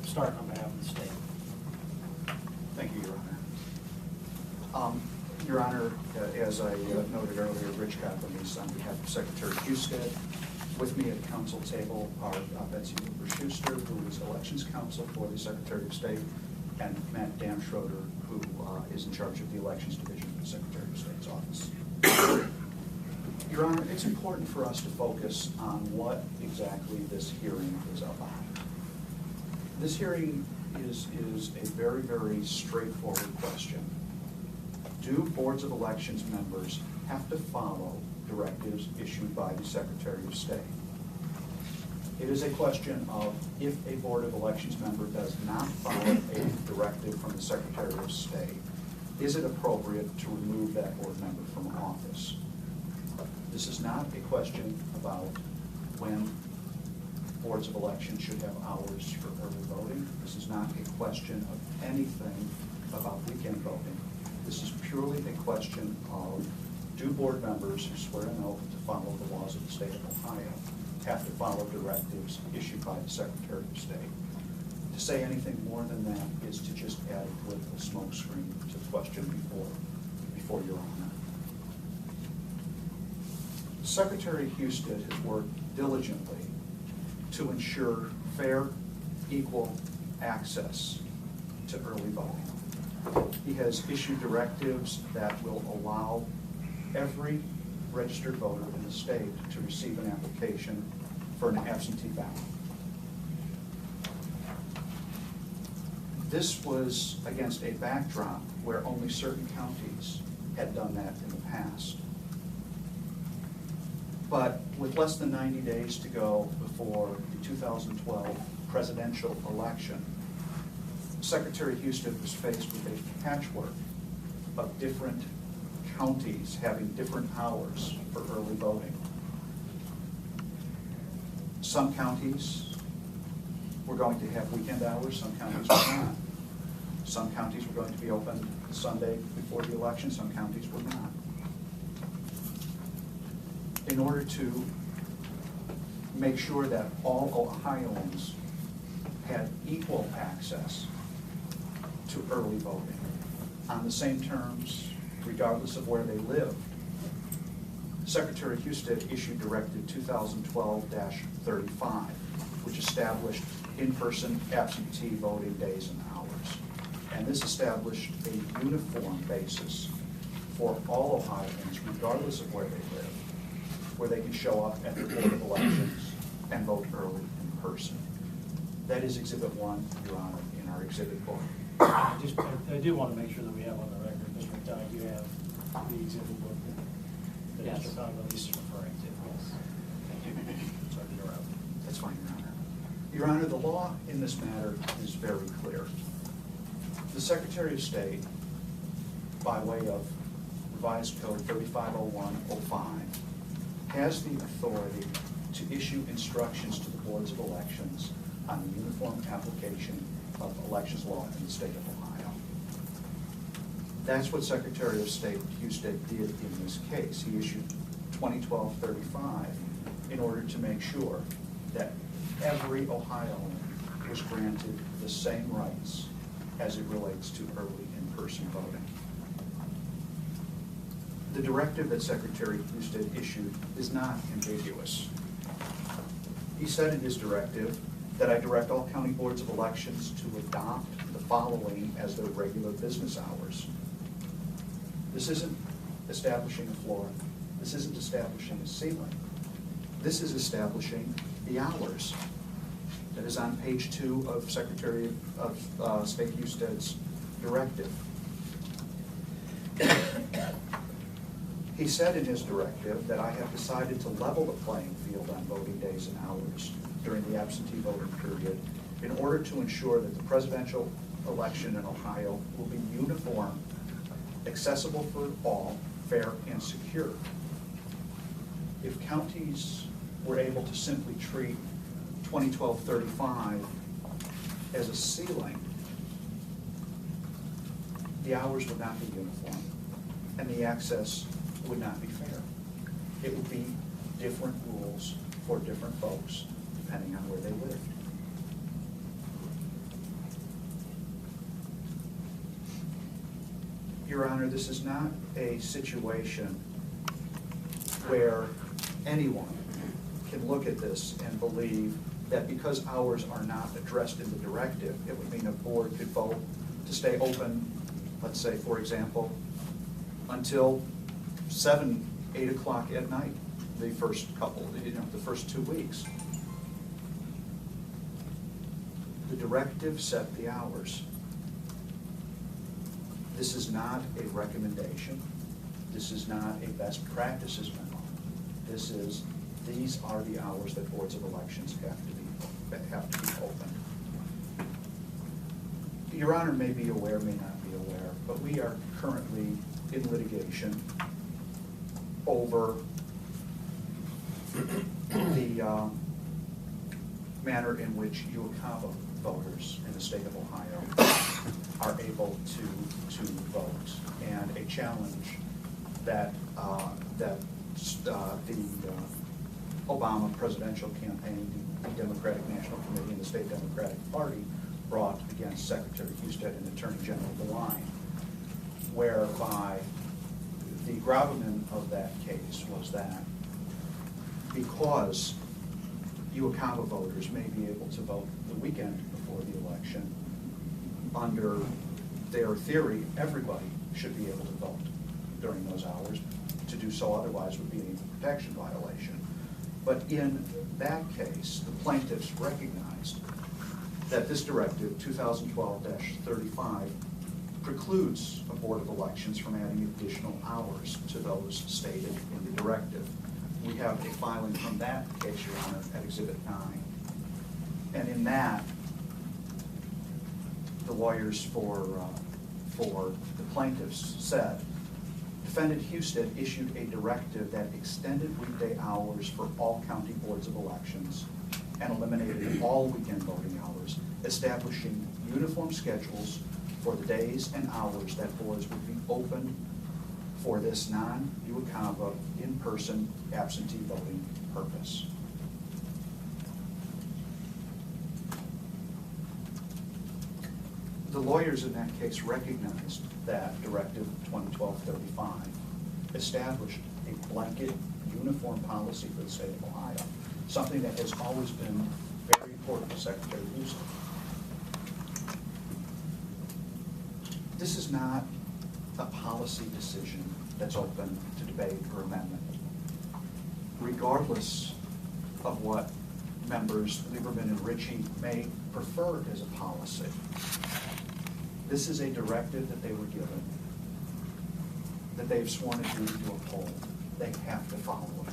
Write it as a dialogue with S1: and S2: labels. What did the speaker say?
S1: start on behalf of the state.
S2: Thank you, Your Honor. Your Honor, as I noted earlier, Rich Kaplanese on behalf of Secretary Husted. With me at the council table are Betsy Schuster, who is Elections Counsel for the Secretary of State, and Matt Damschroeder, who is in charge of the Elections Division of the Secretary of State's office. Your Honor, it's important for us to focus on what exactly this hearing is about. This hearing is a very, very straightforward question. Do boards of elections members have to follow directives issued by the Secretary of State? It is a question of if a Board of Elections member does not follow a directive from the Secretary of State, is it appropriate to remove that board member from office? This is not a question about when boards of elections should have hours for early voting. This is not a question of anything about weekend voting. This is purely a question of, do board members who swear an oath to follow the laws of the state of Ohio have to follow directives issued by the Secretary of State? To say anything more than that is to just add a political smokescreen to the question before Your Honor. Secretary Husted has worked diligently to ensure fair, equal access to early voting. He has issued directives that will allow every registered voter in the state to receive an application for an absentee ballot. This was against a backdrop where only certain counties had done that in the past. But with less than 90 days to go before the 2012 presidential election, Secretary Husted was faced with a patchwork of different counties having different hours for early voting. Some counties were going to have weekend hours, some counties were not. Some counties were going to be open Sunday before the election, some counties were not. In order to make sure that all Ohioans had equal access to early voting on the same terms, regardless of where they lived, Secretary Husted issued Directive 2012-35, which established in-person absentee voting days and hours. And this established a uniform basis for all Ohioans, regardless of where they live, where they can show up at the Board of Elections and vote early in person. That is Exhibit 1, Your Honor, in our exhibit book.
S1: I do want to make sure that we have on the record, Mr. McDonough, you have the exhibit book that
S3: Yes.
S1: Mr. Conley is referring to. Yes. Thank you. Sorry to interrupt.
S2: That's fine, Your Honor. Your Honor, the law in this matter is very clear. The Secretary of State, by way of Revised Code 350105, has the authority to issue instructions to the boards of elections on the uniform application of elections law in the state of Ohio. That's what Secretary of State Husted did in this case. He issued 2012-35 in order to make sure that every Ohioan was granted the same rights as it relates to early in-person voting. The directive that Secretary Husted issued is not ambiguous. He said in his directive that I direct all county boards of elections to adopt the following as their regular business hours. This isn't establishing a floor. This isn't establishing a ceiling. This is establishing the hours. That is on page 2 of Secretary of State Husted's directive. He said in his directive that I have decided to level the playing field on voting days and hours during the absentee voting period in order to ensure that the presidential election in Ohio will be uniform, accessible for all, fair, and secure. If counties were able to simply treat 2012-35 as a ceiling, the hours would not be uniform and the access would not be fair. It would be different rules for different folks depending on where they lived. Your Honor, this is not a situation where anyone can look at this and believe that because hours are not addressed in the directive, it would mean a board could vote to stay open, let's say, for example, until 7, 8 o'clock at night, the first the first 2 weeks. The directive set the hours. This is not a recommendation. This is not a best practices memo. These are the hours that boards of elections have to be open. Your Honor may be aware, may not be aware, but we are currently in litigation over the manner in which UOCAVA voters in the state of Ohio are able to vote, and a challenge that the Obama presidential campaign, the Democratic National Committee, and the State Democratic Party brought against Secretary Husted and Attorney General DeWine, whereby the gravamen of that case was that because UOCAVA voters may be able to vote the weekend before the election, under their theory, everybody should be able to vote during those hours. To do so otherwise would be an equal protection violation. But in that case, the plaintiffs recognized that this directive, 2012-35, precludes a Board of Elections from adding additional hours to those stated in the directive. We have a filing from that case, Your Honor, at Exhibit 9. And in that, the lawyers for the plaintiffs said, Defendant Husted issued a directive that extended weekday hours for all county boards of elections and eliminated all weekend voting hours, establishing uniform schedules for the days and hours that boards would be open for this non-UOCAVA in-person absentee voting purpose. The lawyers in that case recognized that Directive 2012-35 established a blanket uniform policy for the state of Ohio, something that has always been very important to Secretary Husted. This is not a policy decision that's open to debate or amendment. Regardless of what members Lieberman and Ritchie may prefer as a policy, this is a directive that they were given, that they've sworn a duty to uphold. They have to follow it.